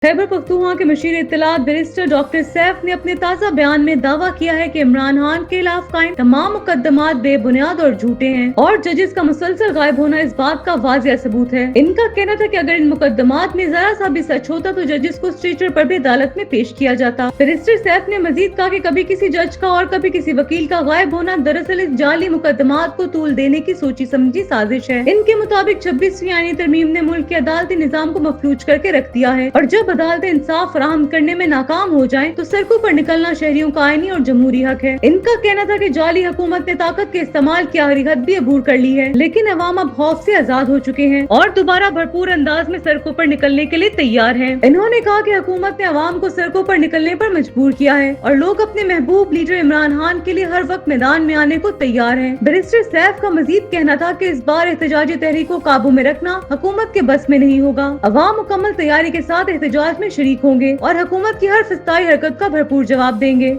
खैबर पख्तूनख्वा के machine इत्तलात barrister doctor Saif ने अपने ताज़ा बयान में दावा किया है कि इमरान खान के खिलाफ कायम तमाम मुकदमात बेबुनियाद और झूठे हैं और जजेस का मुसलसल गायब होना इस बात का वाज़िया सबूत है। इनका कहना था कि अगर इन मुकदमात में जरा सा भी सच होता तो जजेस को स्ट्रेचर पर भी अदालत में पेश किया जाता। बैरिस्टर सैफ ने मजीद कहा कि कभी किसी जज का और कभी किसी वकील का गायब होना दरअसल इस जाली मुकदमात को तूल देने की सोची समझी साजिश है। इनके मुताबिक 26वीं आईनी तरमीम ने मुल्क के अदालती निजाम को मफलूज करके रख दिया है और जब अदालतें इंसाफ फराहम करने में नाकाम हो जाएं तो सड़कों पर निकलना शहरियों का आईनी और जमहूरी हक है। इनका कहना था कि जाली हुकूमत ने ताकत के इस्तेमाल की आखिरी हद भी अबूर कर ली है, लेकिन अवाम अब खौफ से आजाद हो चुके हैं और दोबारा भरपूर अंदाज में सड़कों पर निकलने के लिए तैयार हैं। इन्होंने कहा कि हुकूमत ने अवाम को सड़कों पर निकलने पर मजबूर किया है और लोग अपने महबूब लीडर इमरान खान के लिए हर वक्त मैदान में आने को तैयार हैं। बैरिस्टर सैफ का मजीद कहना था कि इस बार एहतजाजी तहरीक को काबू में रखना हुकूमत के बस में नहीं होगा। अवाम मुकम्मल तैयारी के साथ एहतजाज में शरीक होंगे और हुकूमत की हर फिस्ताई हरकत का भरपूर जवाब देंगे।